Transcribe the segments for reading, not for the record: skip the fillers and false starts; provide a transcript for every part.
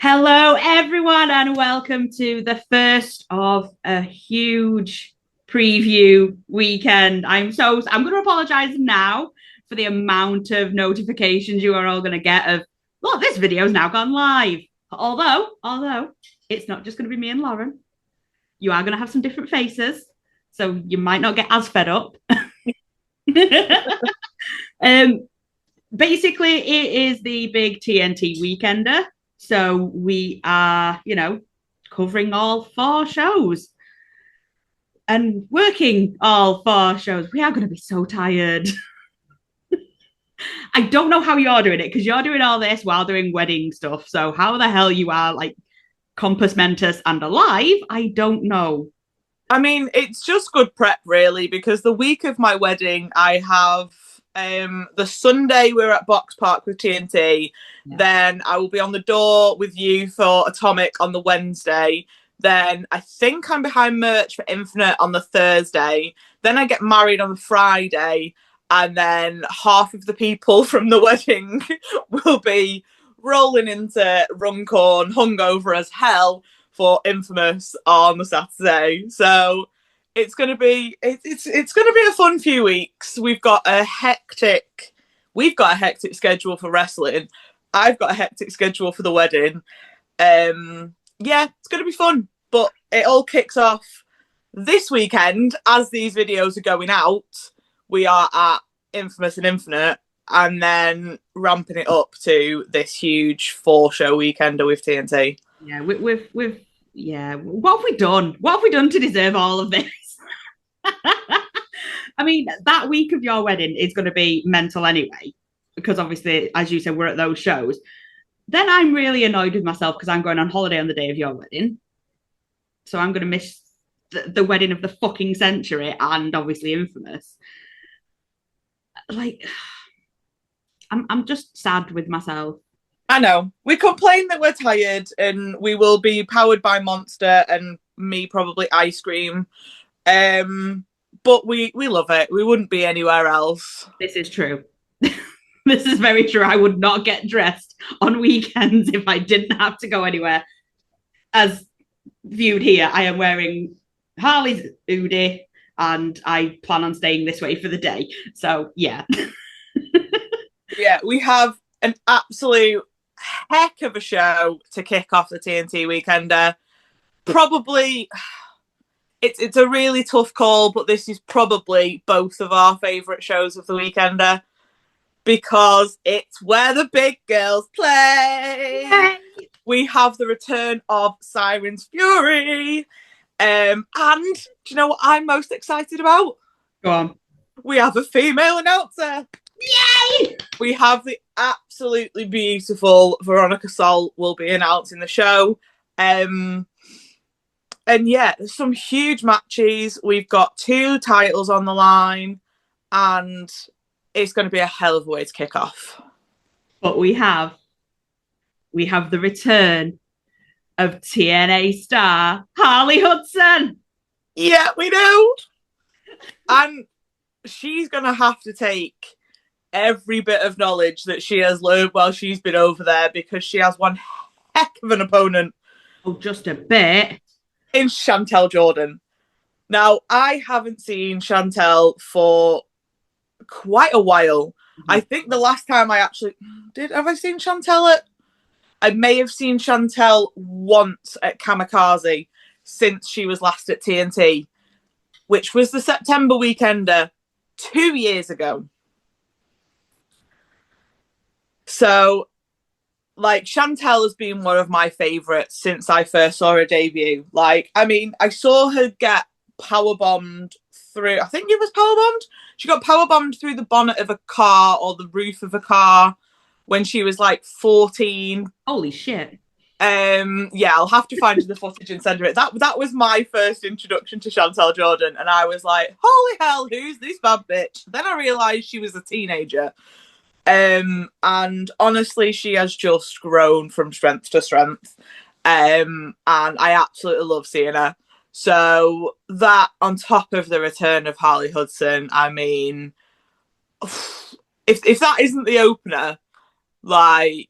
Hello, everyone, and welcome to the first of a huge preview weekend. I'm going to apologize now for the amount of notifications you are all going to get of, look, this video's now gone live. Although it's not just going to be me and Lauren, you are going to have some different faces, so you might not get as fed up. um, Basically, it is the big TNT weekender. So we are, covering all four shows and working all four shows. We are going to be so tired. I don't know how you're doing it because you're doing all this while doing wedding stuff. So how the hell you are like compass mentis and alive, I don't know. I mean, it's just good prep, really, because the week of my wedding, I have the Sunday we're at Box Park with TNT. Yeah. Then I will be on the door with you for Atomic on the Wednesday. Then I think I'm behind merch for Infinite on the Thursday. Then I get married on the Friday. And then half of the people from the wedding will be rolling into Runcorn, hungover as hell for Infamous on the Saturday. So it's gonna be a fun few weeks. We've got a hectic schedule for wrestling. I've got a hectic schedule for the wedding. Yeah, it's gonna be fun. But it all kicks off this weekend as these videos are going out. We are at Infamous and Infinite, and then ramping it up to this huge 4-show weekender with TNT. Yeah, yeah. What have we done? What have we done to deserve all of this? I mean, that week of your wedding is going to be mental anyway, because obviously, as you said, we're at those shows. Then I'm really annoyed with myself because I'm going on holiday on the day of your wedding. So I'm going to miss the wedding of the fucking century and obviously Infamous. Like, I'm just sad with myself. I know. We complain that we're tired and we will be powered by Monster and me probably ice cream. But we love it. We wouldn't be anywhere else. This is true. This is very true. I would not get dressed on weekends if I didn't have to go anywhere. As viewed here, I am wearing Harley's hoodie and I plan on staying this way for the day. So, yeah. Yeah, we have an absolute heck of a show to kick off the TNT weekender. Probably it's a really tough call, but this is probably both of our favourite shows of the weekender because it's where the big girls play. Yay! We have the return of Siren's Fury. And do you know what I'm most excited about? Go on. We have a female announcer. Yay! We have the absolutely beautiful Veronica Sol will be announcing the show. And yeah, there's some huge matches. We've got 2 titles on the line, and it's going to be a hell of a way to kick off. But we have the return of TNA star Harley Hudson. Yeah, we do. And she's going to have to take every bit of knowledge that she has learned while she's been over there because she has one heck of an opponent. Oh, just a bit. In Chantel Jordan. Now, I haven't seen Chantel for quite a while. Mm-hmm. I think the last time I actually have I seen Chantel I may have seen Chantel once at Kamikaze since she was last at TNT, which was the September weekender 2 years ago. So, like, Chantel has been one of my favourites since I first saw her debut. Like, I mean, I saw her get powerbombed through, I think it was powerbombed. She got powerbombed through the bonnet of a car or the roof of a car when she was like 14. Holy shit. Yeah, I'll have to find the footage and send her it. That was my first introduction to Chantel Jordan, and I was like, holy hell, who's this bad bitch? Then I realised she was a teenager. And honestly, she has just grown from strength to strength. And I absolutely love seeing her. So that on top of the return of Harley Hudson, I mean, if that isn't the opener, like,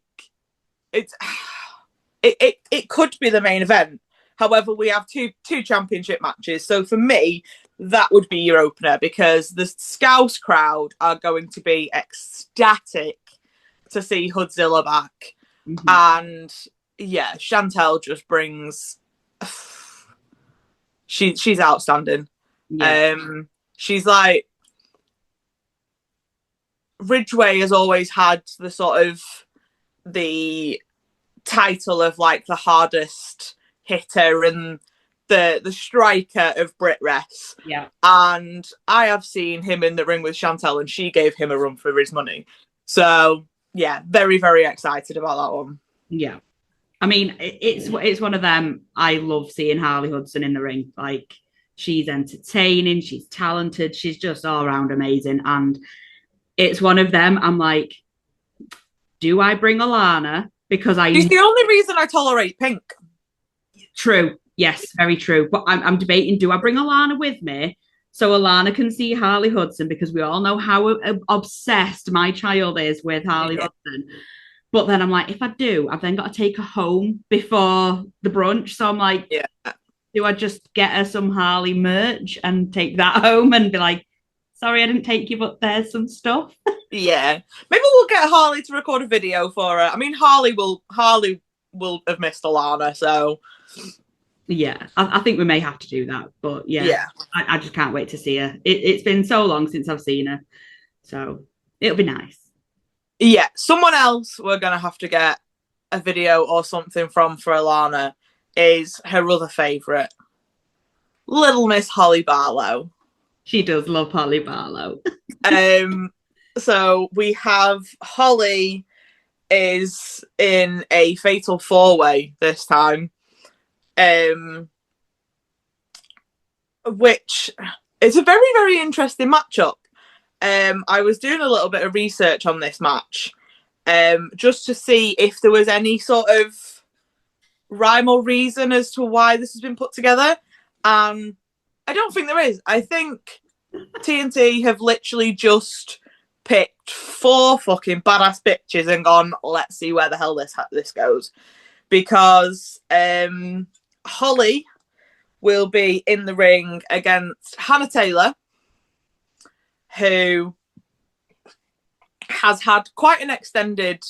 it's it could be the main event. However, we have two championship matches. So for me, that would be your opener, because the Scouse crowd are going to be ecstatic to see Hoodzilla back. Mm-hmm. And yeah, Chantel just brings... She's outstanding. Yeah. She's like... Ridgeway has always had the sort of the title of like the hardest hitter and the striker of BritWres. Yeah. And I have seen him in the ring with Chantel, and she gave him a run for his money. So yeah, very, very excited about that one. Yeah. I mean, it's one of them. I love seeing Harley Hudson in the ring. Like, she's entertaining, she's talented, she's just all around amazing. And it's one of them. I'm like, do I bring Alana? Because She's the only reason I tolerate Pink. True. Yes, very true. But I'm debating, do I bring Alana with me so Alana can see Harley Hudson? Because we all know how obsessed my child is with Harley Hudson. But then I'm like, if I do, I've then got to take her home before the brunch. So I'm like, do I just get her some Harley merch and take that home and be like, sorry, I didn't take you, but there's some stuff. Yeah. Maybe we'll get Harley to record a video for her. I mean, Harley will have missed Alana, so... Yeah, I think we may have to do that. But yeah. I just can't wait to see her. It's been so long since I've seen her. So it'll be nice. Yeah, someone else we're going to have to get a video or something from for Alana is her other favourite, Little Miss Holly Barlow. She does love Holly Barlow. So we have Holly is in a fatal 4-way this time, which is a very, very interesting matchup. I was doing a little bit of research on this match, just to see if there was any sort of rhyme or reason as to why this has been put together. I don't think there is. I think TNT have literally just picked 4 fucking badass bitches and gone, let's see where the hell this goes. Because Holly will be in the ring against Hannah Taylor, who has had quite an extended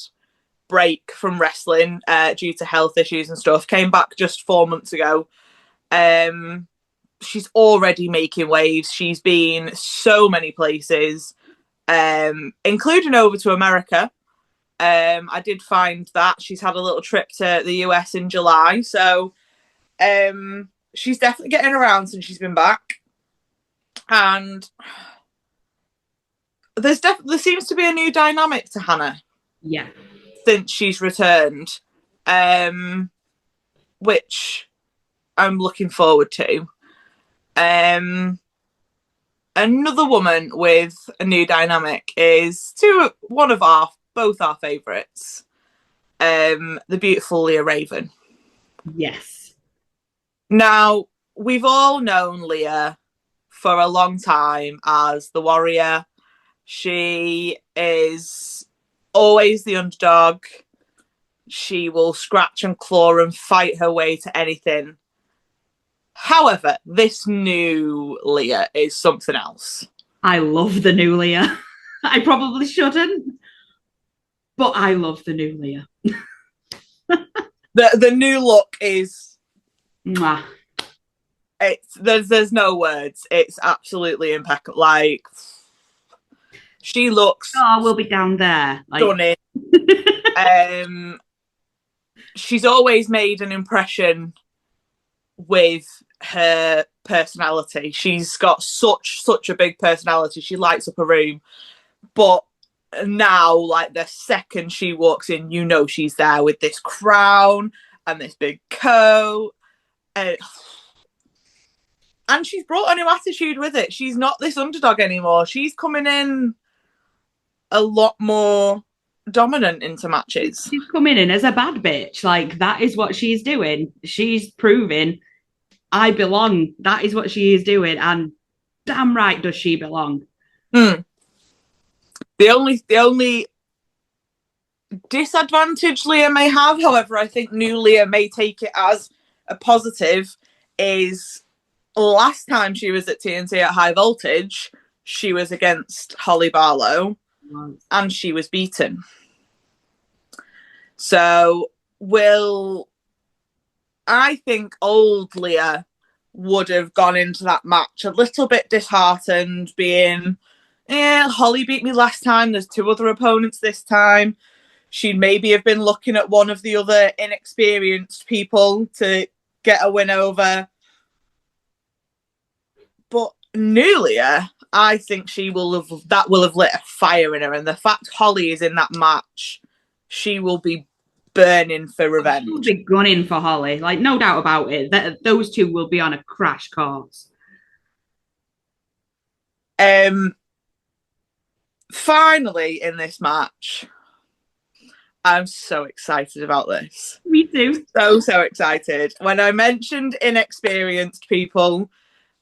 break from wrestling due to health issues and stuff. Came back just 4 months ago. She's already making waves. She's been so many places, including over to America. I did find that she's had a little trip to the US in July. So she's definitely getting around since she's been back. And there seems to be a new dynamic to Hannah. Yeah. Since she's returned, which I'm looking forward to. Another woman with a new dynamic is both our favourites, the beautiful Leah Raven. Yes. Now, we've all known Leah for a long time as the warrior. She is always the underdog. She will scratch and claw and fight her way to anything. However, this new Leah is something else. I love the new Leah. I probably shouldn't, but I love the new Leah. The new look is... Mwah. There's no words. It's absolutely impeccable. Like, she looks... Oh, we'll be down there. Stunning. She's always made an impression with her personality. She's got such a big personality. She lights up a room. But now, like, the second she walks in, you know she's there with this crown and this big coat. And she's brought a new attitude with it. She's not this underdog anymore. She's coming in a lot more dominant into matches. She's coming in as a bad bitch. Like, that is what she's doing. She's proving I belong. That is what she is doing. And damn right does she belong. The only disadvantage Leah may have, however, I think new Leah may take it as a positive, is last time she was at TNT at High Voltage, she was against Holly Barlow and she was beaten. So I think old Leah would have gone into that match a little bit disheartened, being, Holly beat me last time, there's 2 other opponents this time. She'd maybe have been looking at one of the other inexperienced people to get a win over. But new Leah, I think that will have lit a fire in her. And the fact Holly is in that match, she will be burning for revenge. She'll be gunning for Holly, like no doubt about it. Those two will be on a crash course. Finally, in this match, I'm so excited about this. Me too. So excited. When I mentioned inexperienced people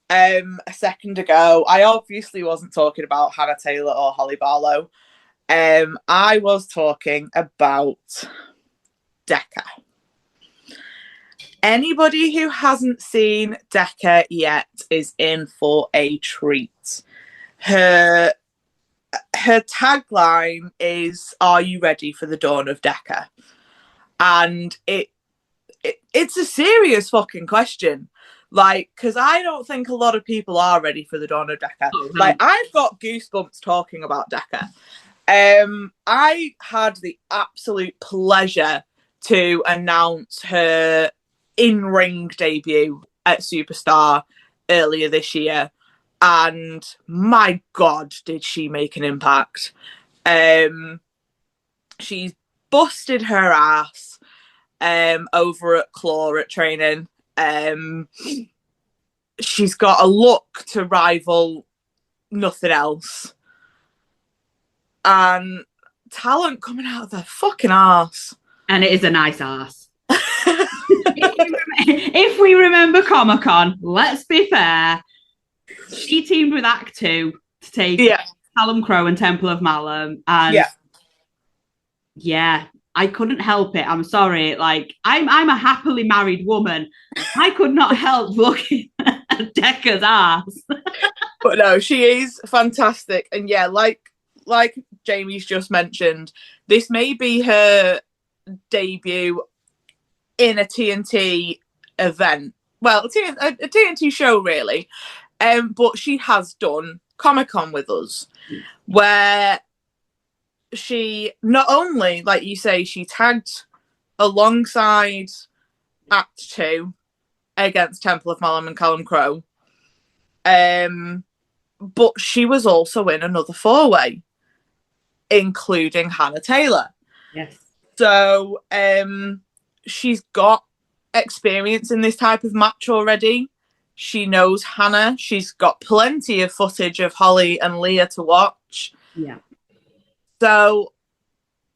a second ago, I obviously wasn't talking about Hannah Taylor or Holly Barlow. I was talking about Decca. Anybody who hasn't seen Decca yet is in for a treat. Her tagline is, "Are you ready for the dawn of Decca?" And it's a serious fucking question. Like, because I don't think a lot of people are ready for the dawn of Decca. Oh, no. Like, I've got goosebumps talking about Decca. I had the absolute pleasure to announce her in-ring debut at Superstar earlier this year. And my God, did she make an impact. She's busted her ass over at Claw at training. She's got a look to rival nothing else. And talent coming out of their fucking arse. And it is a nice arse. If we remember Comic-Con, let's be fair, she teamed with Act 2 to take Callum Crowe and Temple of Malum. And I couldn't help it. I'm sorry. Like, I'm a happily married woman. I could not help looking at Decca's ass. But no, she is fantastic. And yeah, like Jamie's just mentioned, this may be her debut in a TNT event. Well, a TNT show, really. But she has done Comic-Con with us, where she not only, like you say, she tagged alongside Act 2 against Temple of Malum and Callum Crowe, but she was also in another 4-way, including Hannah Taylor. Yes. So she's got experience in this type of match already. She knows Hannah. She's got plenty of footage of Holly and Leah to watch. Yeah. So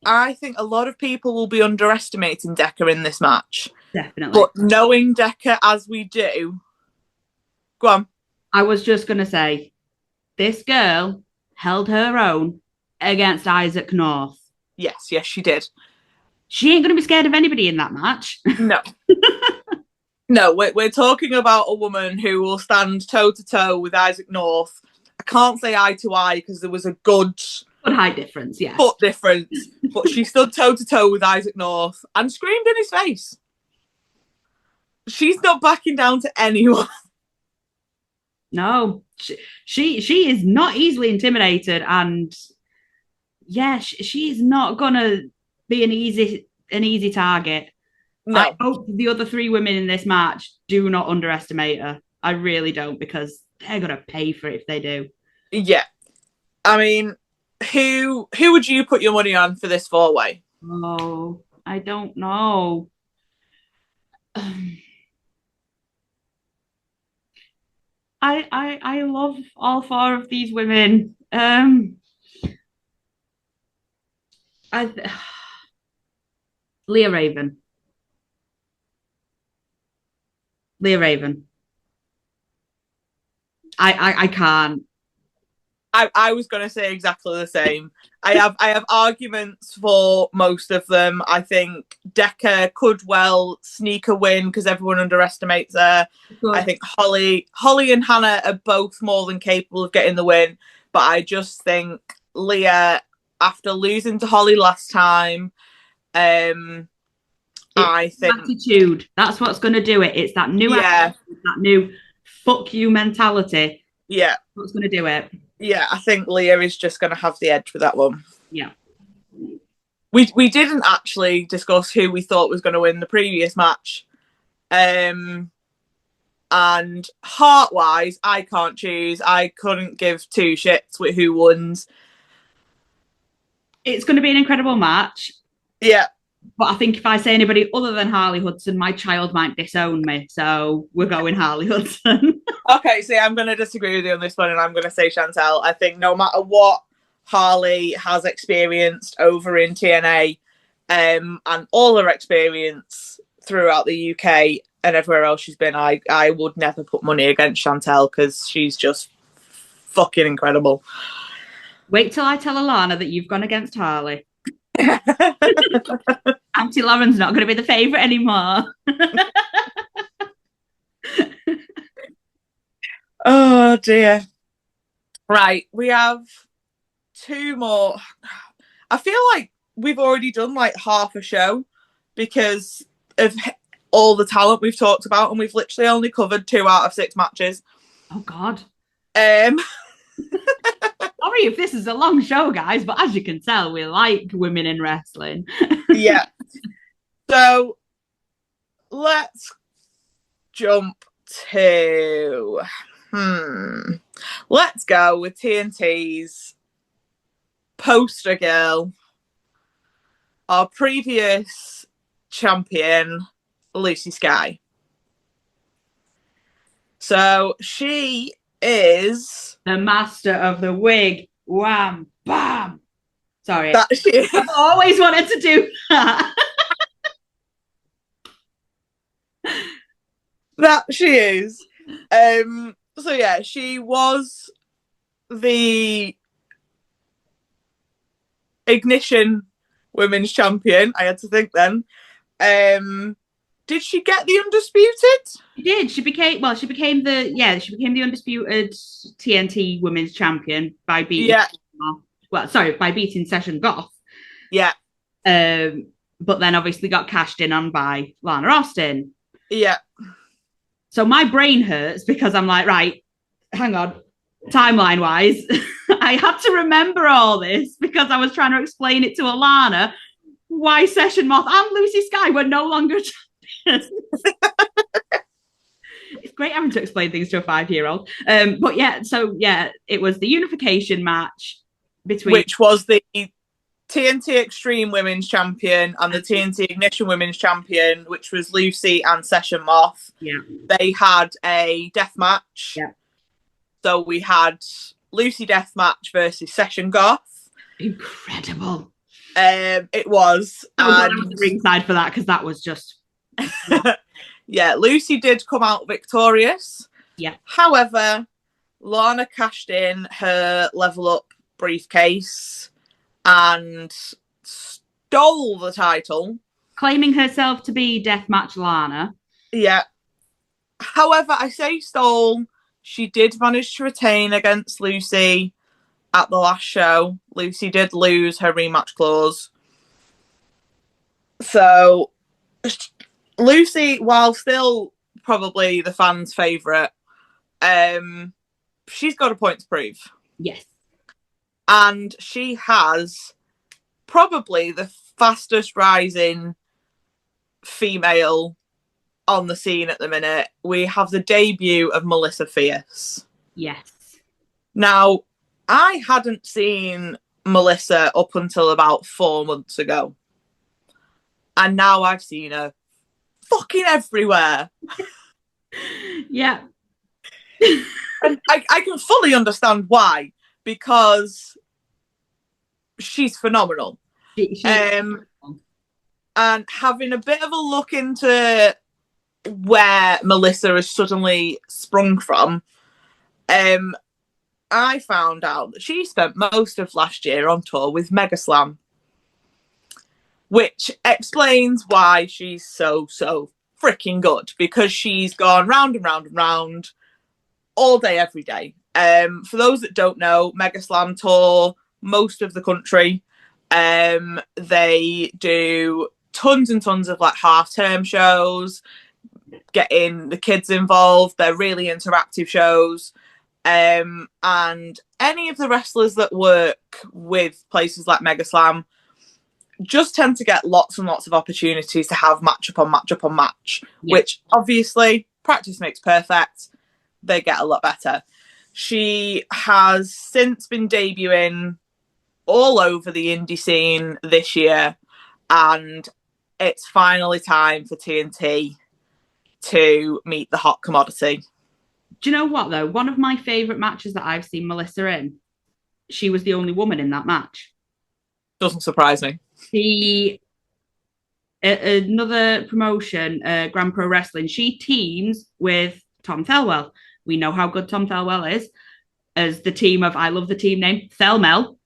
I think a lot of people will be underestimating Decca in this match. Definitely. But knowing Decca as we do, go on. I was just going to say, this girl held her own against Isaac North. Yes, she did. She ain't going to be scared of anybody in that match. No. No, we're talking about a woman who will stand toe-to-toe with Isaac North. I can't say eye to eye because there was a good height difference, yeah. Foot difference. But she stood toe-to-toe with Isaac North and screamed in his face. She's not backing down to anyone. No, she is not easily intimidated, and she's not gonna be an easy target. No. I hope the other 3 women in this match do not underestimate her. I really don't, because they're gonna pay for it if they do. Yeah, I mean, who would you put your money on for this 4-way? Oh, I don't know. I love all 4 of these women. Leah Raven. I can't. I was going to say exactly the same. I have arguments for most of them. I think Decca could well sneak a win because everyone underestimates her. Good. I think Holly and Hannah are both more than capable of getting the win, but I just think Leah, after losing to Holly last time, I think attitude. That's what's going to do it. It's that new attitude, that new fuck you mentality. Yeah. What's going to do it? Yeah, I think Leah is just going to have the edge with that one. Yeah. We didn't actually discuss who we thought was going to win the previous match. And heart-wise, I can't choose. I couldn't give two shits with who wins. It's going to be an incredible match. Yeah. But I think if I say anybody other than Harley Hudson, my child might disown me. So we're going Harley Hudson. Okay, see, I'm going to disagree with you on this one, and I'm going to say Chantel. I think no matter what Harley has experienced over in TNA, and all her experience throughout the UK and everywhere else she's been, I would never put money against Chantel because she's just fucking incredible. Wait till I tell Alana that you've gone against Harley. Auntie Lauren's not going to be the favourite anymore. Oh dear. Right, we have two more. I feel like we've already done like half a show because of all the talent we've talked about, and we've literally only covered 2 out of 6 matches. Oh God. Sorry if this is a long show, guys, but as you can tell, we like women in wrestling. Yeah. So let's jump to let's go with TNT's poster girl, our previous champion, Lucy Sky. So she is the master of the wig. Wham, bam. Sorry. I've always wanted to do that. That she is. So yeah, she was the Ignition Women's Champion. I had to think then. Did she get the Undisputed? She did. She became the undisputed TNT Women's Champion by beating by beating Session Goth. Yeah. But then obviously got cashed in on by Lana Austin. Yeah. So my brain hurts because I'm like, right, hang on, timeline wise, I had to remember all this because I was trying to explain it to Alana why Session Moth and Lucy Sky were no longer champions. It's great having to explain things to a 5-year-old. But yeah, it was the unification match between, which was the TNT Extreme Women's Champion and the TNT Ignition Women's Champion, which was Lucy and Session Moth. Yeah. They had a death match. Yeah. So we had Lucy death match versus Session Goth. Incredible. It was. I was ringside for that because that was just. Yeah, Lucy did come out victorious. Yeah. However, Lana cashed in her level up briefcase and stole the title, claiming herself to be Deathmatch Lana. Yeah. However, I say stole. She did manage to retain against Lucy at the last show. Lucy did lose her rematch clause. So, Lucy, while still probably the fans' favourite, she's got a point to prove. Yes. And she has probably the fastest rising female on the scene at the minute. We have the debut of Melissa Fierce. Yes. Now, I hadn't seen Melissa up until about 4 months ago. And now I've seen her fucking everywhere. Yeah. And I can fully understand why, because she's phenomenal. And having a bit of a look into where Melissa has suddenly sprung from, I I found out that she spent most of last year on tour with Mega Slam, which explains why she's so freaking good, because she's gone round and round and round all day, every day. For those that don't know, Mega Slam tour most of the country. They do tons and tons of like half-term shows, getting the kids involved. They're really interactive shows. And any of the wrestlers that work with places like Mega Slam just tend to get lots and lots of opportunities to have match upon match upon match, which obviously practice makes perfect. They get a lot better. She has since been debuting all over the indie scene this year, and it's finally time for TNT to meet the hot commodity. Do you know what, though? One of my favourite matches that I've seen Melissa in, she was the only woman in that match. Doesn't surprise me. Another promotion, Grand Pro Wrestling, she teams with Tom Thelwell. We know how good Tom Thelwell is as the team of, I love the team name, Thelmel.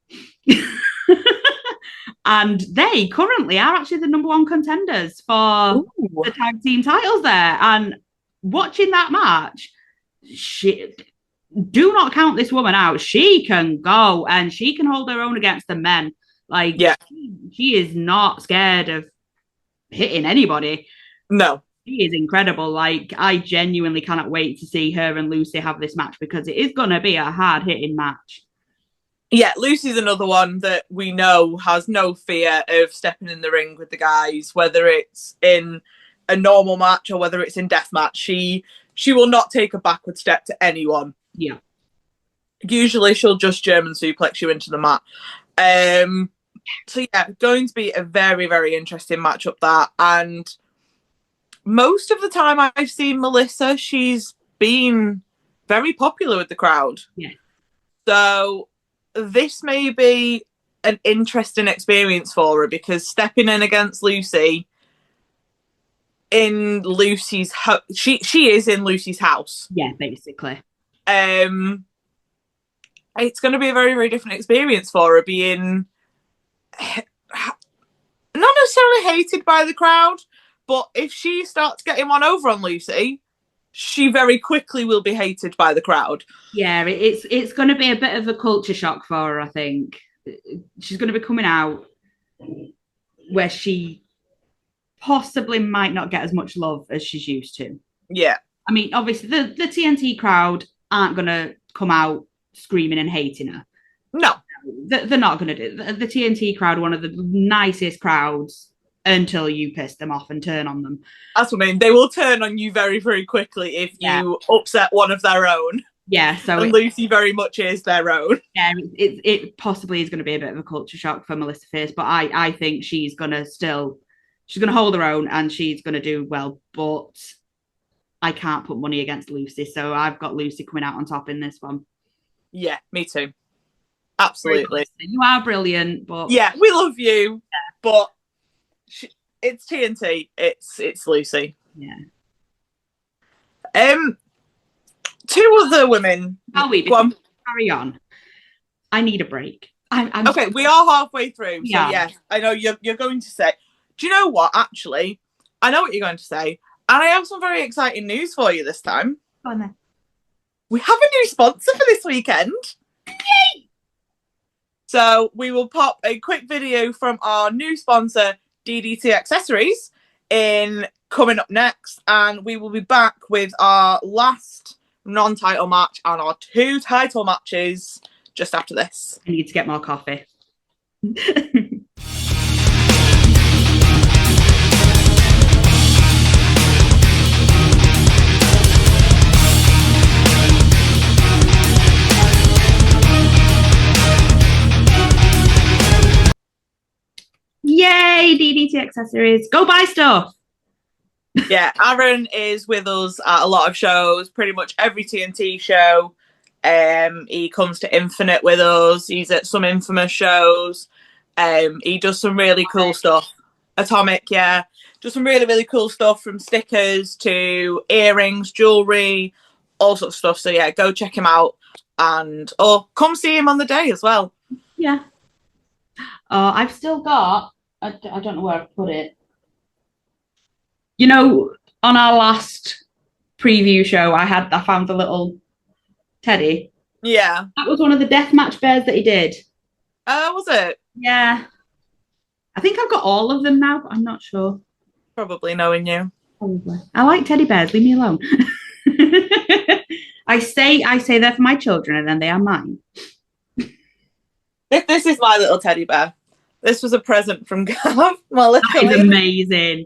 And they currently are actually the number one contenders for the tag team titles there. And watching that match, do not count this woman out. She can go and she can hold her own against the men. Like, she is not scared of hitting anybody. No. She is incredible. Like, I genuinely cannot wait to see her and Lucy have this match, because it is going to be a hard-hitting match. Yeah, Lucy's another one that we know has no fear of stepping in the ring with the guys, whether it's in a normal match or whether it's in deathmatch. She will not take a backward step to anyone. Yeah. Usually she'll just German suplex you into the mat. So yeah, going to be a very, very interesting matchup that. And most of the time I've seen Melissa, she's been very popular with the crowd. Yeah. So this may be an interesting experience for her, because stepping in against Lucy in Lucy's she is in Lucy's house. Yeah, basically. It's going to be a very, very different experience for her, being not necessarily hated by the crowd, but if she starts getting one over on Lucy, she very quickly will be hated by the crowd. Yeah, it's going to be a bit of a culture shock for her, I think. She's going to be coming out where she possibly might not get as much love as she's used to. Yeah. I mean, obviously, the TNT crowd aren't going to come out screaming and hating her. No. They're not going to do it. The TNT crowd are one of the nicest crowds until you piss them off and turn on them. That's what I mean. They will turn on you very, very quickly if you upset one of their own. Yeah, so Lucy very much is their own. Yeah, it possibly is going to be a bit of a culture shock for Melissa Fierce, but I think she's going to hold her own and she's going to do well. But I can't put money against Lucy, so I've got Lucy coming out on top in this one. Yeah, me too. Absolutely. You are brilliant, but yeah, we love you, but it's TNT. It's Lucy. Yeah. Two other women. Carry on. I need a break. I'm okay. We are halfway through. So yes, I know you're going to say. Do you know what? Actually, I know what you're going to say, and I have some very exciting news for you this time. Go on then. We have a new sponsor for this weekend. Yay! So we will pop a quick video from our new sponsor, DDT Accessories, in coming up next, and we will be back with our last non-title match and our 2 title matches just after this. I need to get more coffee. Yay, DDT Accessories. Go buy stuff. Yeah, Aaron is with us at a lot of shows, pretty much every TNT show. He comes to Infinite with us. He's at some Infamous shows. He does some really cool stuff. Atomic, yeah. Does some really, really cool stuff, from stickers to earrings, jewellery, all sorts of stuff. So yeah, go check him out. and or come see him on the day as well. Yeah. I've still got. I don't know where I put it. You know, on our last preview show, I found the little teddy. Yeah. That was one of the deathmatch bears that he did. Was it? Yeah. I think I've got all of them now, but I'm not sure. Probably knowing you. Probably. I like teddy bears. Leave me alone. I say they're for my children, and then they are mine. This is my little teddy bear. This was a present from Gav. My little That is amazing.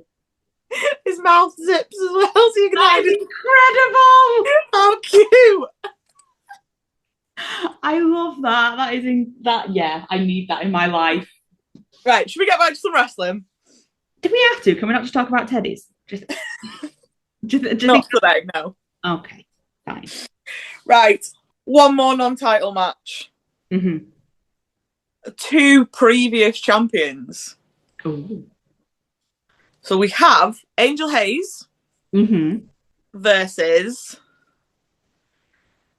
His mouth zips as well, so you can That is incredible. How cute! I love that. That is in that. Yeah, I need that in my life. Right, should we get back to some wrestling? Do we have to? Can we not just talk about teddies? Just not today, no. Okay, fine. Right, one more non-title match. Mm-hmm. 2 previous champions. Ooh. So we have Angel Hayes versus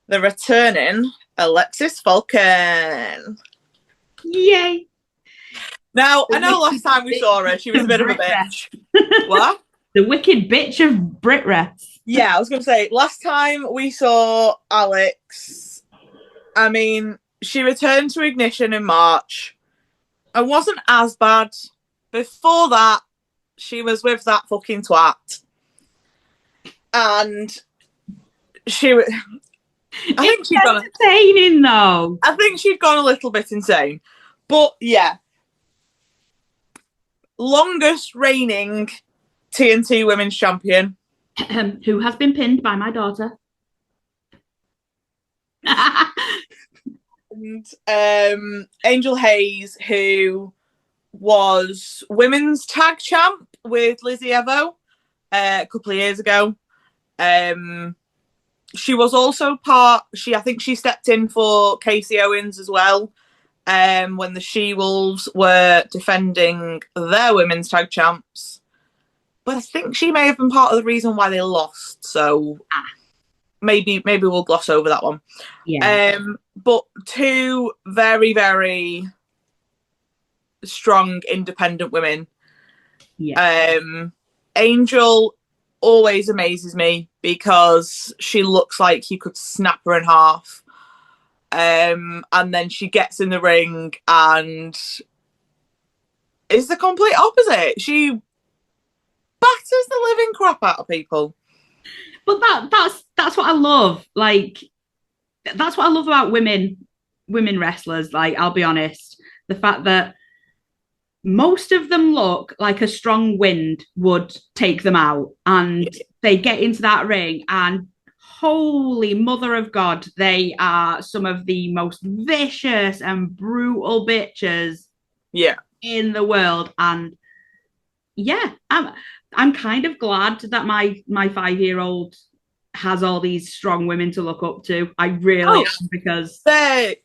the returning Alexis Falcon. Yay! Now, I know last time we saw her, she was a bit of a bitch. What? The wicked bitch of Brit Rest. Yeah, I was going to say, last time we saw Alex, I mean, she returned to Ignition in March and wasn't as bad. Before that, she was with that fucking twat. And she was... I think she'd gone entertaining, though. I think she'd gone a little bit insane. But, yeah. Longest reigning TNT Women's Champion. Who has been pinned by my daughter. And Angel Hayes, who was Women's Tag Champ with Lizzie Evo a couple of years ago. She was also I think she stepped in for Casey Owens as well when the She-Wolves were defending their Women's Tag Champs. But I think she may have been part of the reason why they lost. So maybe we'll gloss over that one. Yeah. But 2 very, very strong, independent women. Yeah. Angel always amazes me because she looks like you could snap her in half. And then she gets in the ring and is the complete opposite. She batters the living crap out of people. But that's what I love. Like, that's what I love about women wrestlers. Like, I'll be honest, the fact that most of them look like a strong wind would take them out, and they get into that ring and holy mother of God, they are some of the most vicious and brutal bitches in the world. And yeah, I'm kind of glad that my 5-year-old has all these strong women to look up to. I really am, because they're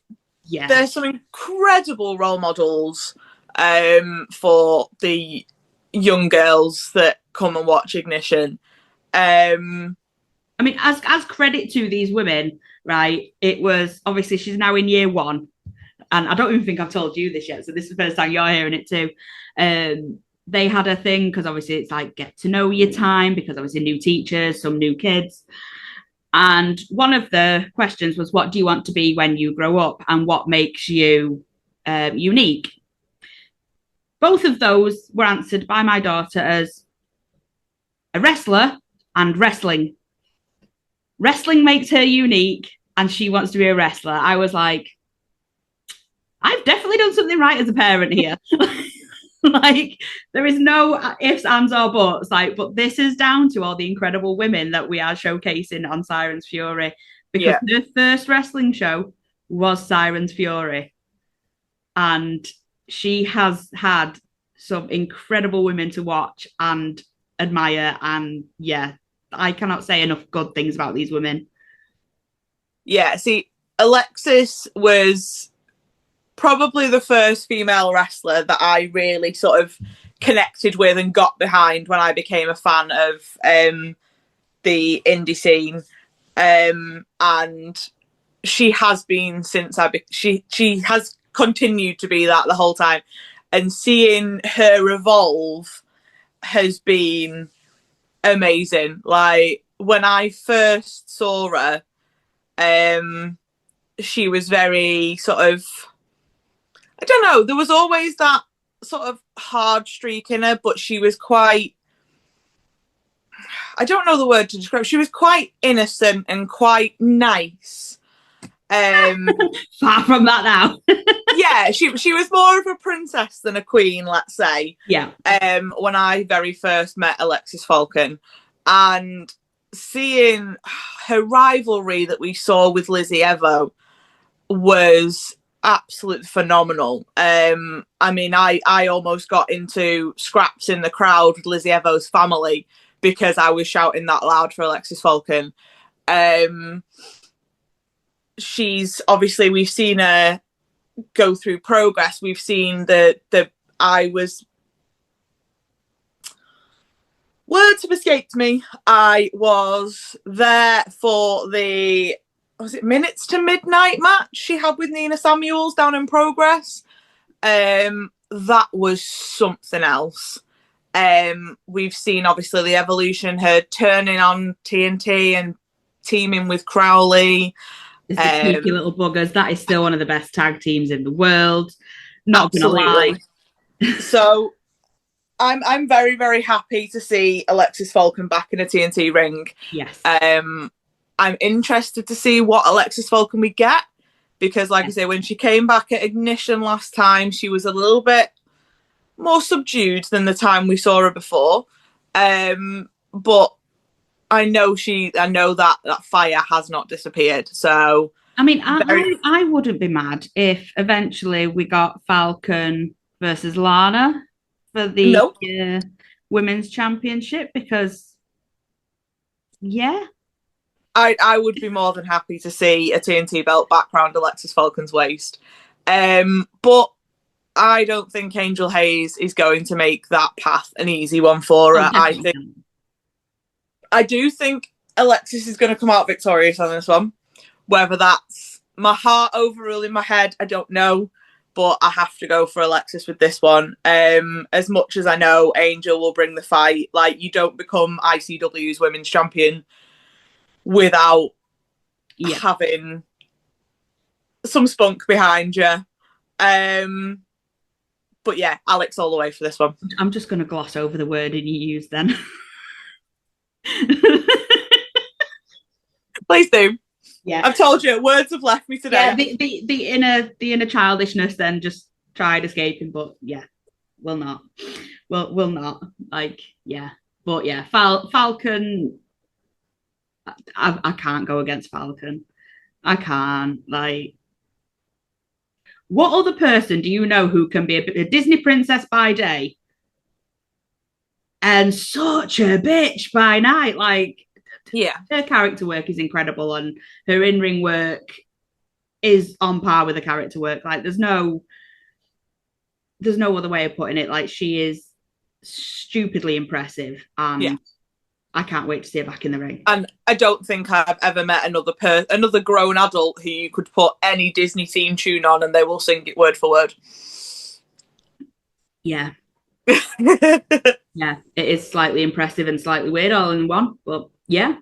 some incredible role models for the young girls that come and watch Ignition. I mean, as credit to these women, right? It was obviously she's now in year 1, and I don't even think I've told you this yet, so this is the first time you're hearing it too. They had a thing because obviously it's like get to know your time, because obviously new teachers, some new kids. And one of the questions was, what do you want to be when you grow up, and what makes you unique? Both of those were answered by my daughter as a wrestler and wrestling. Wrestling makes her unique, and she wants to be a wrestler. I was like, I've definitely done something right as a parent here. Like, there is no ifs, ands, or buts. Like, but this is down to all the incredible women that we are showcasing on Siren's Fury, because their first wrestling show was Siren's Fury, and she has had some incredible women to watch and admire. And yeah, I cannot say enough good things about these women. Yeah, see, Alexis was probably the first female wrestler that I really sort of connected with and got behind when I became a fan of the indie scene. And she has been since she has continued to be that the whole time, and seeing her evolve has been amazing. Like when I first saw her, she was very sort of, I don't know, there was always that sort of hard streak in her, but she was quite, I don't know the word to describe. She was quite innocent and quite nice. Far from that now. Yeah, she was more of a princess than a queen, let's say. Yeah. When I very first met Alexis Falcon, and seeing her rivalry that we saw with Lizzie Evo was absolutely phenomenal. I mean, I almost got into scraps in the crowd with Lizzie Evo's family because I was shouting that loud for Alexis Falcon. She's obviously, we've seen her go through progress. We've seen words have escaped me. I was there for was it Minutes to Midnight match she had with Nina Samuels down in Progress. That was something else. We've seen obviously the evolution, her turning on TNT and teaming with Crowley. It's the cheeky little buggers. That is still one of the best tag teams in the world. Not gonna lie. So I'm very, very happy to see Alexis Falcon back in a TNT ring. Yes. I'm interested to see what Alexis Falcon we get, because like I say, when she came back at Ignition last time, she was a little bit more subdued than the time we saw her before. But I know that fire has not disappeared. So I mean, I wouldn't be mad if eventually we got Falcon versus Lana for the women's championship, because I would be more than happy to see a TNT belt back round Alexis Falcon's waist. But I don't think Angel Hayes is going to make that path an easy one for her. I do think Alexis is going to come out victorious on this one. Whether that's my heart overruling my head, I don't know. But I have to go for Alexis with this one. As much as I know Angel will bring the fight, like, you don't become ICW's women's champion without having some spunk behind you. But yeah, Alex all the way for this one. I'm just going to gloss over the wording you used then. Please do. Yeah, I've told you, words have left me today. Yeah, the inner childishness then just tried escaping, but yeah, will not. Will not. Like, yeah. But yeah, Falcon, I can't go against Falcon. I can't. Like, what other person do you know who can be a Disney princess by day and such a bitch by night? Like, yeah, her character work is incredible, and her in-ring work is on par with the character work. Like, there's no other way of putting it. Like, she is stupidly impressive, and I can't wait to see her back in the ring. And I don't think I've ever met another grown adult who you could put any Disney theme tune on and they will sing it word for word. Yeah. Yeah, it is slightly impressive and slightly weird all in one, but yeah.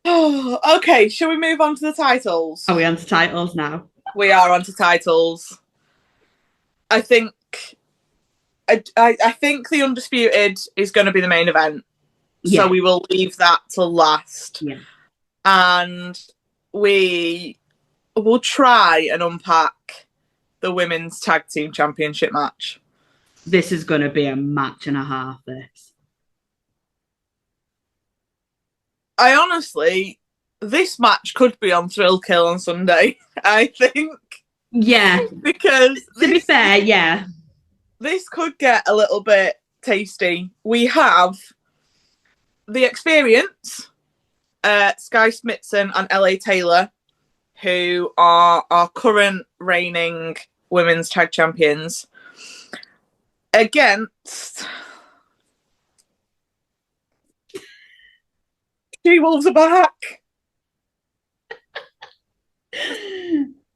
Okay, shall we move on to the titles? Are we on to titles now? We are on to titles. I think I think the Undisputed is going to be the main event. Yeah. So we will leave that till last. Yeah. And we will try and unpack the Women's Tag Team Championship match. This is going to be a match and a half, this. I honestly, this match could be on Thrill Kill on Sunday, I think. Yeah. Because to be fair, yeah. This could get a little bit tasty. We have the Experience, Sky Smithson and LA Taylor, who are our current reigning women's tag champions, against She Wolves are back.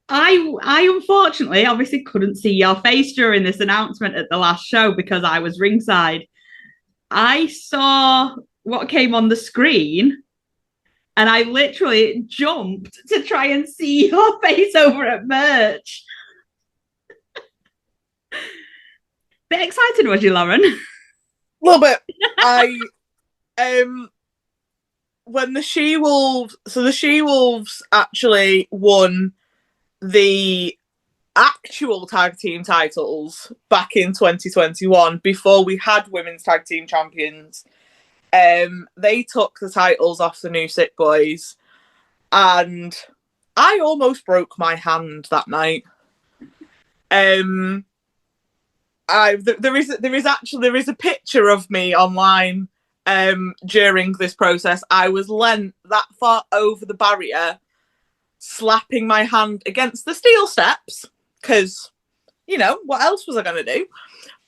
I unfortunately obviously couldn't see your face during this announcement at the last show because I was ringside. I saw what came on the screen and I literally jumped to try and see your face over at merch. Bit excited, was you, Lauren? A little bit. When the She-Wolves, so the She-Wolves actually won the actual tag team titles back in 2021 before we had women's tag team champions. They took the titles off the New Sick Boys, and I almost broke my hand that night. There is a picture of me online during this process. I was leant that far over the barrier, slapping my hand against the steel steps because, you know, what else was I going to do?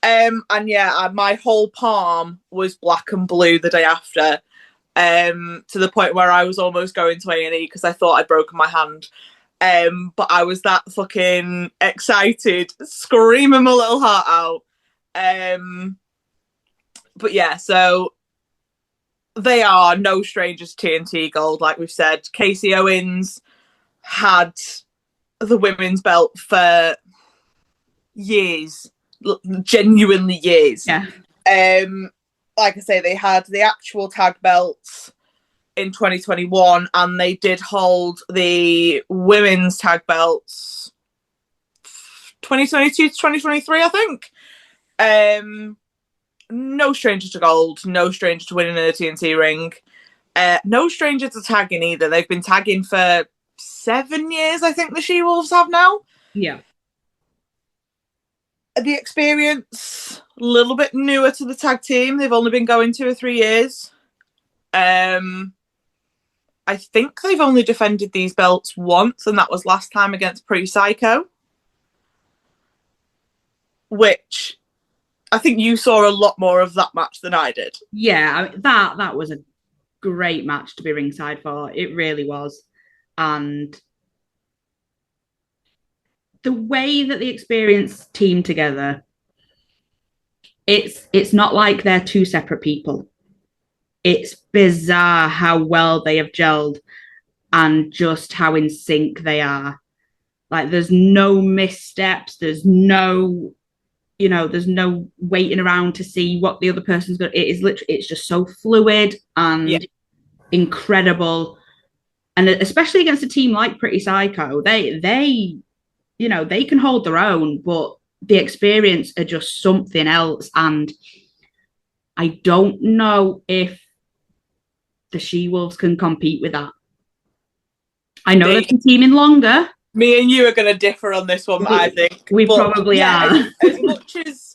And yeah, my whole palm was black and blue the day after, to the point where I was almost going to A&E because I thought I'd broken my hand. But I was that fucking excited, screaming my little heart out. But yeah, so they are no strangers to TNT Gold, like we've said. Casey Owens had the women's belt for years, genuinely years. Yeah. Like I say, they had the actual tag belts in 2021, and they did hold the women's tag belts 2022 to 2023, I think. No stranger to gold, no stranger to winning in a TNT ring. No stranger to tagging either. They've been tagging for 7 years, I think the She-Wolves have now. Yeah. The experience, a little bit newer to the tag team. They've only been going 2 or 3 years. I think they've only defended these belts once, and that was last time against Pre-Psycho, which I think you saw a lot more of that match than I did. Yeah, I mean, that was a great match to be ringside for. It really was. And the way that the experience teamed together, it's not like they're two separate people. It's bizarre how well they have gelled and just how in sync they are. Like, there's no missteps, there's no waiting around to see what the other person's got. It is literally, it's just so fluid and incredible. And especially against a team like Pretty Psycho, they can hold their own, but the experience are just something else. And I don't know if the She-Wolves can compete with that. I know they've been teaming longer. Me and you are going to differ on this one, I think. We probably are.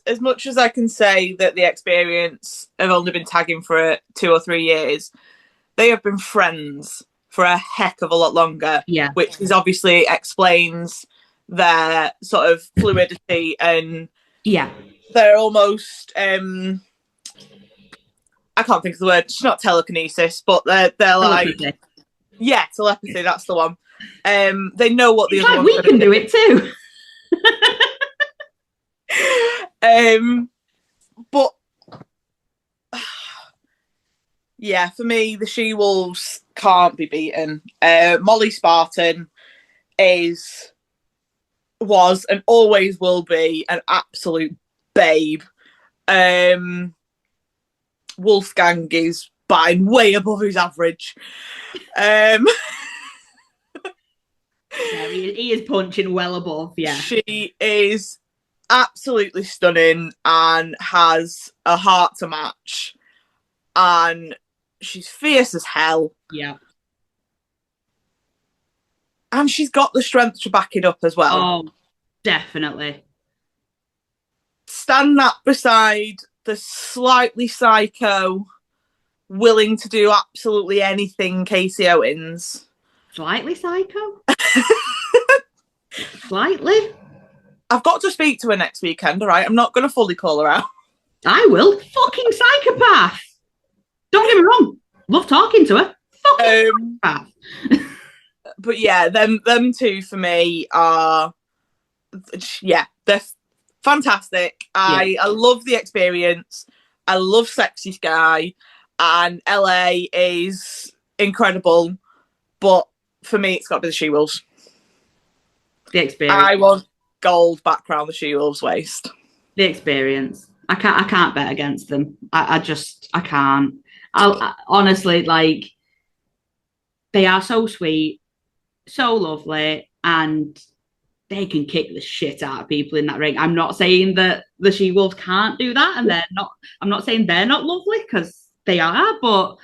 As much as I can say that the experience have only been tagging for 2 or 3 years, they have been friends for a heck of a lot longer. Yeah. Which is obviously explains their sort of fluidity, and they're almost I can't think of the word. It's not telekinesis, but they're telepathy. Like telepathy. That's the one. They know what the other one. We can do it too. But yeah, for me, the She-Wolves can't be beaten. Molly Spartan was and always will be an absolute babe. Wolfgang is by way above his average. Yeah, he is punching well above. Yeah, she is absolutely stunning and has a heart to match, and she's fierce as hell. Yeah, and she's got the strength to back it up as well. Oh, definitely. Stand that beside the slightly psycho, willing to do absolutely anything Casey Owens. Slightly psycho? Slightly? I've got to speak to her next weekend, all right? I'm not going to fully call her out. I will. Fucking psychopath. Don't get me wrong. Love talking to her. Fucking psychopath. but yeah, them two for me are, yeah, they're fantastic. I love the experience. I love Sexy Sky, and LA is incredible. But for me, it's got to be the She Wolves. The experience. I want gold back around the She Wolves waist. The experience. I can't bet against them. I can't. I honestly, like, they are so sweet, so lovely, and they can kick the shit out of people in that ring. I'm not saying that the She Wolves can't do that, and they're not. I'm not saying they're not lovely, because they are, but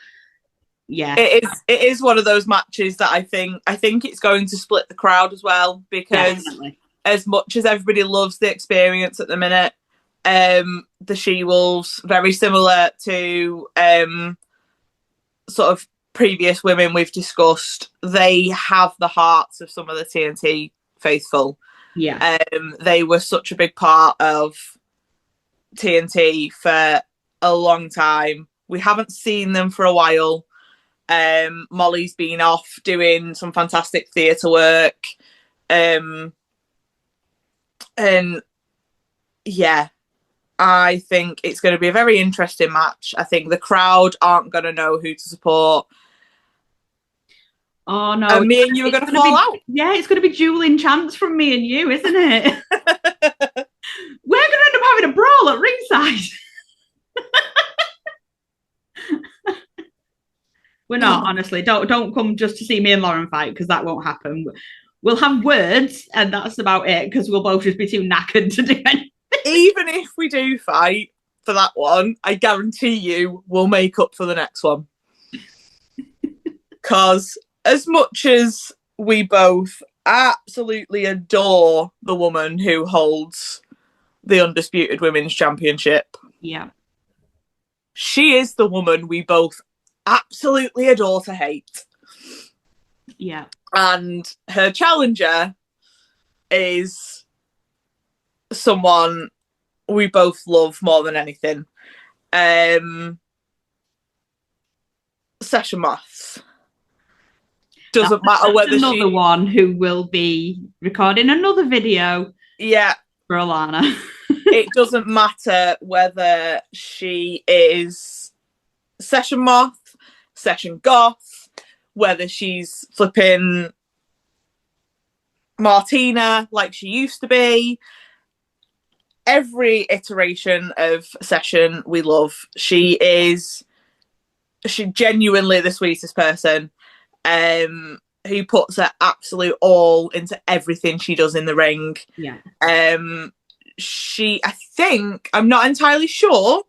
yeah, it is one of those matches that I think it's going to split the crowd as well, because definitely. As much as everybody loves the experience at the minute, the She Wolves, very similar to sort of previous women we've discussed, they have the hearts of some of the TNT faithful. Yeah. They were such a big part of TNT for a long time. We haven't seen them for a while. Molly's been off doing some fantastic theatre work. And yeah, I think it's going to be a very interesting match. I think the crowd aren't going to know who to support. Oh no! And me and you are going to fall out. Yeah, it's going to be dueling chants from me and you, isn't it? We're going to end up having a brawl at ringside. We're not, honestly. Don't come just to see me and Lauren fight, because that won't happen. We'll have words, and that's about it, because we'll both just be too knackered to do anything. Even if we do fight for that one, I guarantee you we'll make up for the next one. Because as much as we both absolutely adore the woman who holds the Undisputed Women's Championship, yeah, she is the woman we both absolutely adore to hate. Yeah. And her challenger is someone we both love more than anything. Session Moths. Doesn't matter whether another one who will be recording another video. Yeah. For Alana. It doesn't matter whether she is Session Moth, Session Goth, whether she's flipping Martina like she used to be. Every iteration of Session we love. She genuinely the sweetest person. Who puts her absolute all into everything she does in the ring. Yeah. I think, I'm not entirely sure,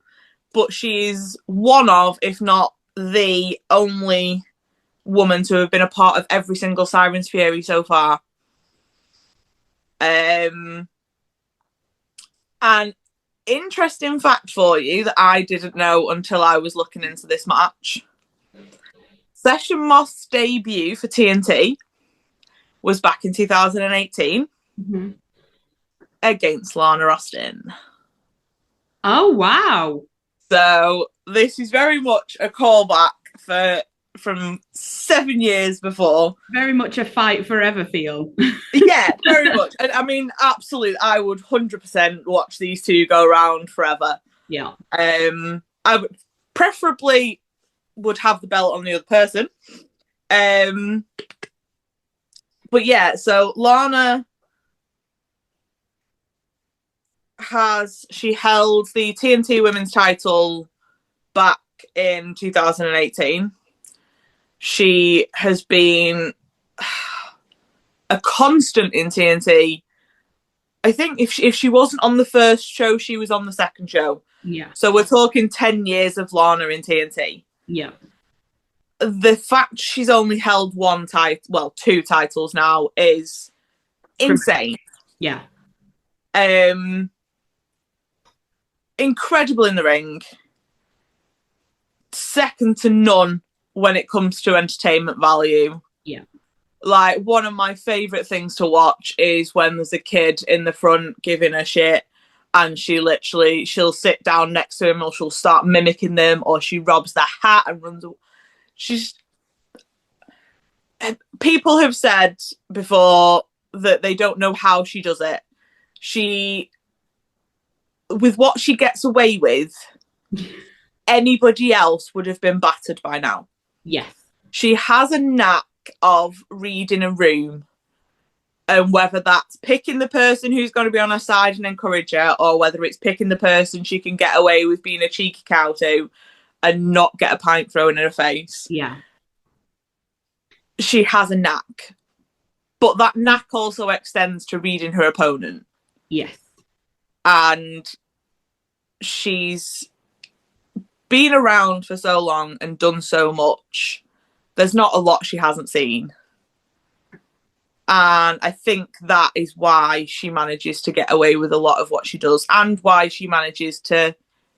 but she's one of, if not the only woman to have been a part of every single Siren's Fury so far. An interesting fact for you that I didn't know until I was looking into this match. Session Moth's debut for TNT was back in 2018 against Lana Austin. Oh, wow. So this is very much a callback from 7 years before. Very much a fight forever feel. Yeah, very much. And I mean, absolutely, I would 100% watch these two go around forever. Yeah. I would preferably would have the belt on the other person. But yeah, so Lana she held the TNT Women's title back in 2018. She has been a constant in TNT. I think if she wasn't on the first show, she was on the second show. Yeah. So we're talking 10 years of Lana in TNT. Yeah. The fact she's only held two titles now is insane. Yeah. Incredible in the ring. Second to none when it comes to entertainment value. Yeah. Like, one of my favourite things to watch is when there's a kid in the front giving her shit, and she'll sit down next to him, or she'll start mimicking them, or she robs their hat and runs away. people have said before that they don't know how she does it. With what she gets away with, anybody else would have been battered by now. Yes. She has a knack of reading a room, and whether that's picking the person who's going to be on her side and encourage her, or whether it's picking the person she can get away with being a cheeky cow to and not get a pint thrown in her face. Yeah. She has a knack. But that knack also extends to reading her opponent. Yes. And she's been around for so long and done so much. There's not a lot she hasn't seen. And I think that is why she manages to get away with a lot of what she does, and why she manages to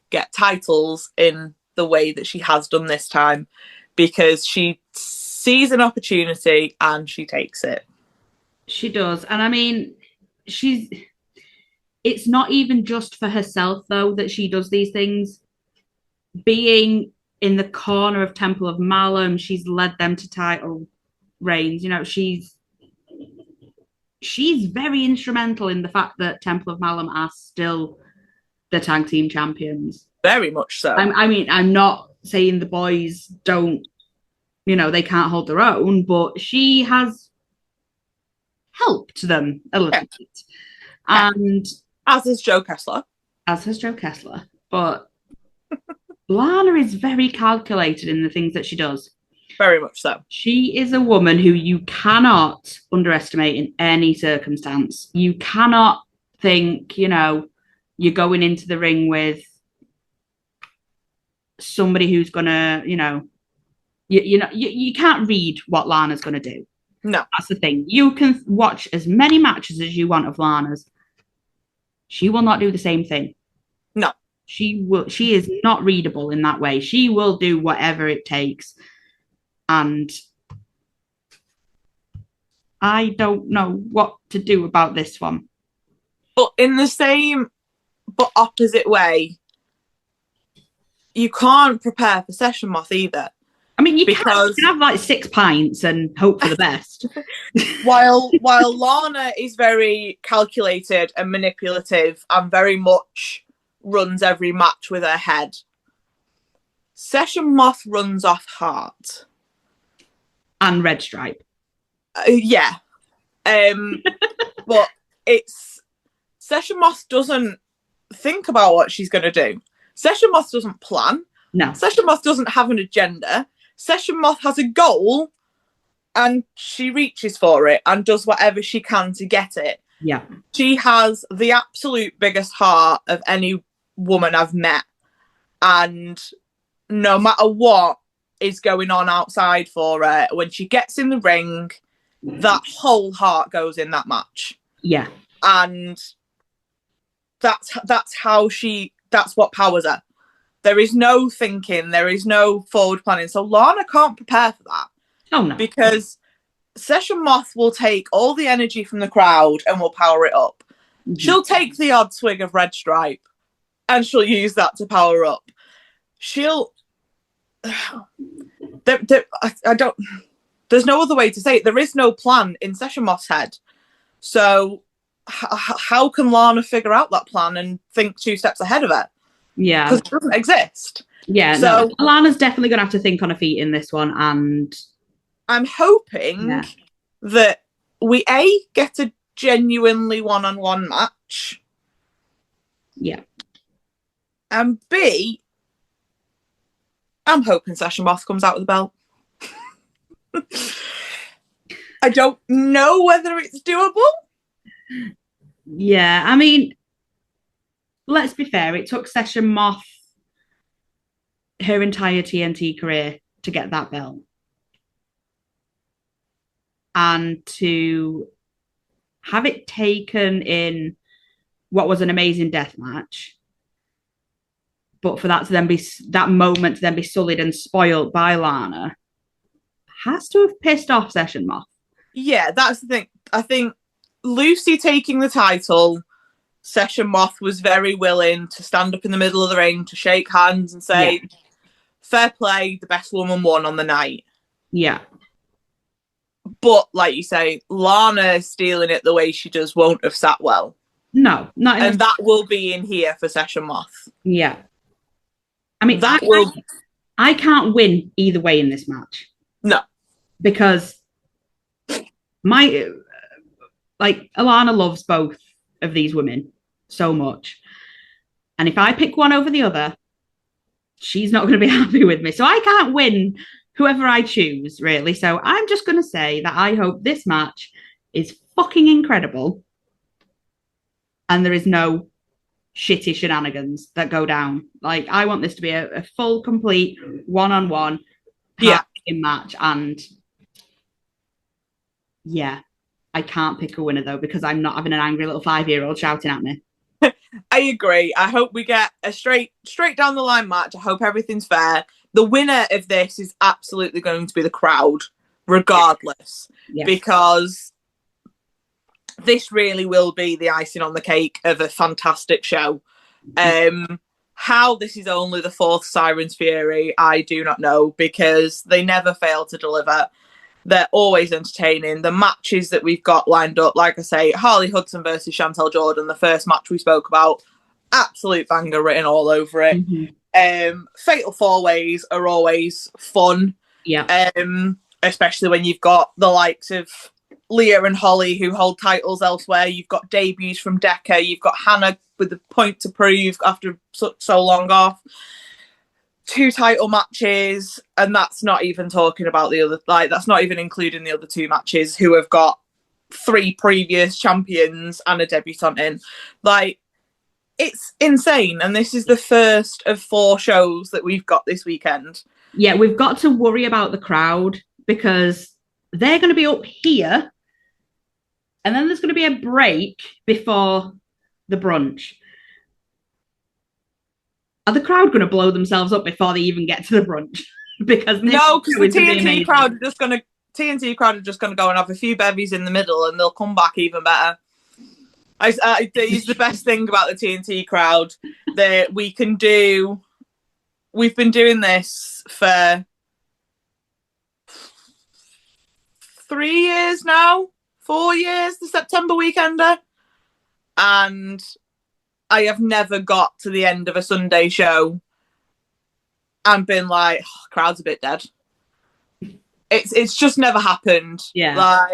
get titles in the way that she has done this time, because she sees an opportunity and she takes it. She does. And I mean, it's not even just for herself, though, that she does these things. Being in the corner of Temple of Malum, she's led them to title reigns. You know, she's very instrumental in the fact that Temple of Malum are still the tag team champions. Very much so. I mean, I'm not saying the boys don't, they can't hold their own, but she has helped them a little bit. And as has Joe Kessler. But Lana is very calculated in the things that she does. Very much so. She is a woman who you cannot underestimate in any circumstance. You cannot think, you're going into the ring with somebody who's gonna, you can't read what Lana's gonna do. No. That's the thing. You can watch as many matches as you want of Lana's. She will not do the same thing. No. She is not readable in that way. She will do whatever it takes. And I don't know what to do about this one. But in the same but opposite way, you can't prepare for Session Moth either. I mean, you can have like 6 pints and hope for the best. while Lana is very calculated and manipulative and very much runs every match with her head, Session Moth runs off heart. And Red Stripe. Yeah. But it's... Session Moth doesn't think about what she's going to do. Session Moth doesn't plan. No. Session Moth doesn't have an agenda. Session Moth has a goal and she reaches for it and does whatever she can to get it. Yeah. She has the absolute biggest heart of any woman I've met. And no matter what is going on outside for her, when she gets in the ring, that whole heart goes in that match. Yeah. And that's what powers her. There is no thinking, there is no forward planning. So Lana can't prepare for that. Oh no. Because Session Moth will take all the energy from the crowd and will power it up. Mm-hmm. She'll take the odd swig of Red Stripe and she'll use that to power up. There's no other way to say it. There is no plan in Session Moth's head. So how can Lana figure out that plan and think 2 steps ahead of it? Yeah. Because it doesn't exist. Yeah, so no, Lana's definitely going to have to think on her feet in this one. And I'm hoping that we, A, get a genuinely one-on-one match. Yeah. And B, I'm hoping Session Moth comes out with the belt. I don't know whether it's doable. Yeah, I mean, let's be fair. It took Session Moth her entire TNT career to get that belt. And to have it taken in what was an amazing death match, but for that to then be that moment to then be sullied and spoiled by Lana, has to have pissed off Session Moth. Yeah, that's the thing. I think Lucy taking the title, Session Moth was very willing to stand up in the middle of the ring, to shake hands and say, fair play, the best woman won on the night. Yeah. But like you say, Lana stealing it the way she just won't have sat well. No, not in and that will be in here for Session Moth. Yeah. I mean, I can't win either way in this match. No. Because Alana loves both of these women so much. And if I pick one over the other, she's not going to be happy with me. So I can't win whoever I choose, really. So I'm just going to say that I hope this match is fucking incredible. And there is no shitty shenanigans that go down. Like, I want this to be a full, complete one-on-one match. And yeah, I can't pick a winner though, because I'm not having an angry little 5-year-old shouting at me. I agree. I hope we get a straight down the line match. I hope everything's fair. The winner of this is absolutely going to be the crowd, regardless, because this really will be the icing on the cake of a fantastic show. How this is only the fourth Siren's Fury, I do not know, because they never fail to deliver. They're always entertaining. The matches that we've got lined up, like I say, Harley Hudson versus Chantel Jordan, the first match we spoke about, absolute banger written all over it. Mm-hmm. Fatal four-ways are always fun. Yeah. Especially when you've got the likes of Leah and Holly who hold titles elsewhere. You've got debuts from Decca. You've got Hannah with the point to prove after so long off. 2 title matches, and that's not even talking about the other, that's not even including the other 2 matches who have got 3 previous champions and a debutant in. It's insane, and this is the first of 4 shows that we've got this weekend. Yeah, we've got to worry about the crowd, because they're going to be up here, and then there's going to be a break before the brunch. Are the crowd going to blow themselves up before they even get to the brunch? Because the TNT crowd are just going to go and have a few bevies in the middle, and they'll come back even better. It's the best thing about the TNT crowd that we can do. We've been doing this for 3 years now, 4 years, the September Weekender, and I have never got to the end of a Sunday show and been like, oh, crowd's a bit dead. It's just never happened. Yeah.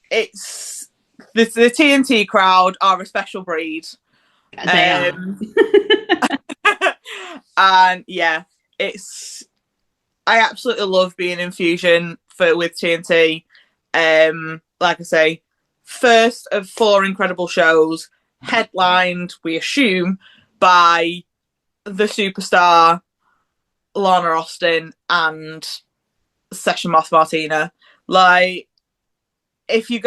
It's the TNT crowd are a special breed. They are. And yeah, I absolutely love being in Fusion with TNT. Like I say, first of 4 incredible shows, headlined, we assume, by the superstar Lana Austin and Session Moth Martina. If you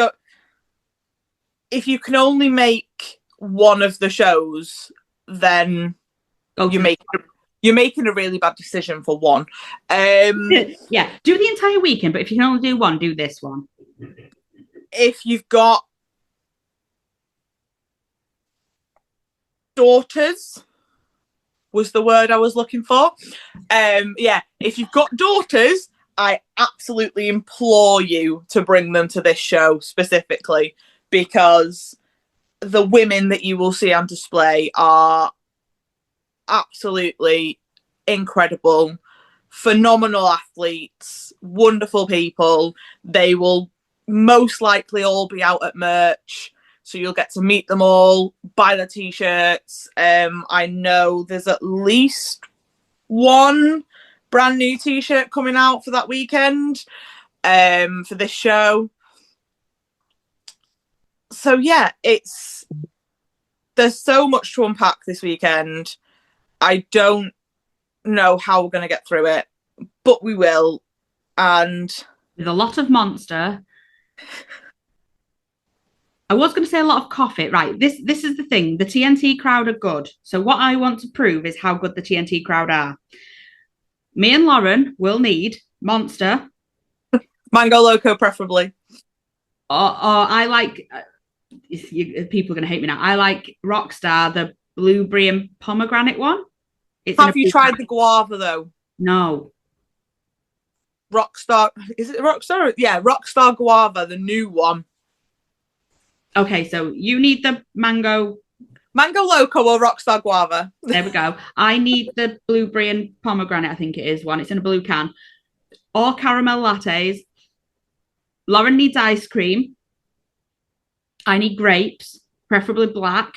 can only make one of the shows, then you're making a really bad decision for one. Yeah, do the entire weekend, but if you can only do one, do this one. If you've got daughters, was the word I was looking for. If you've got daughters, I absolutely implore you to bring them to this show specifically, because the women that you will see on display are absolutely incredible, phenomenal athletes, wonderful people. They will most likely all be out at merch, so you'll get to meet them all, buy their t-shirts. I know there's at least one brand new t-shirt coming out for that weekend, for this show. So yeah, there's so much to unpack this weekend. I don't know how we're going to get through it, but we will. And with a lot of Monster. I was going to say a lot of coffee. Right, this is the thing. The TNT crowd are good. So what I want to prove is how good the TNT crowd are. Me and Lauren will need Monster. Mango Loco, preferably. Or I like... people are going to hate me now. I like Rockstar, the blueberry and pomegranate one. Have you tried the guava, though? No. Rockstar. Is it Rockstar? Yeah, Rockstar Guava, the new one. Okay, so you need the mango. Mango Loco or Rockstar Guava. There we go. I need the blueberry and pomegranate, I think it is one. It's in a blue can. Or caramel lattes. Lauren needs ice cream. I need grapes, preferably black.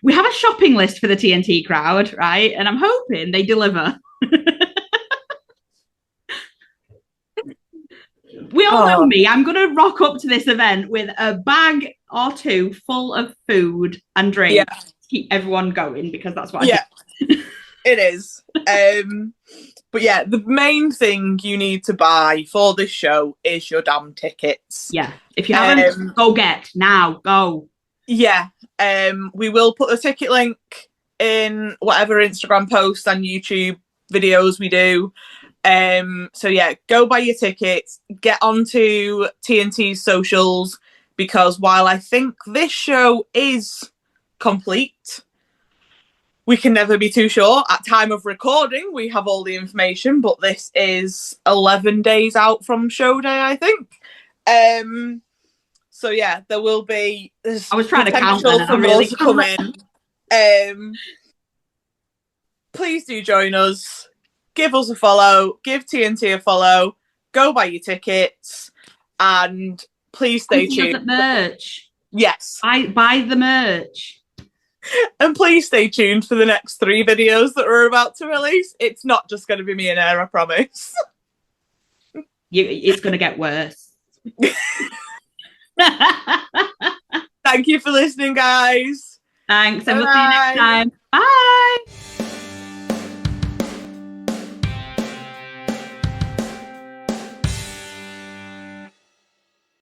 We have a shopping list for the TNT crowd, right? And I'm hoping they deliver. We all know me. I'm going to rock up to this event with a bag or two full of food and drink to keep everyone going, because that's what I do. It is. But yeah, the main thing you need to buy for this show is your damn tickets. Yeah. If you haven't, go get now. Go. Yeah. We will put the ticket link in whatever Instagram posts and YouTube videos we do. So yeah, go buy your tickets, get onto TNT's socials, because while I think this show is complete, we can never be too sure. At time of recording, we have all the information, but this is 11 days out from show day, I think. So yeah, there will be. I was trying to count that, for more to come in. Please do join us. Give us a follow. Give TNT a follow. Go buy your tickets, and please stay tuned. Merch. Yes, buy the merch. And please stay tuned for the next 3 videos that we're about to release. It's not just going to be me and Air, I promise. It's going to get worse. Thank you for listening, guys. Thanks, and we'll see you next time. Bye.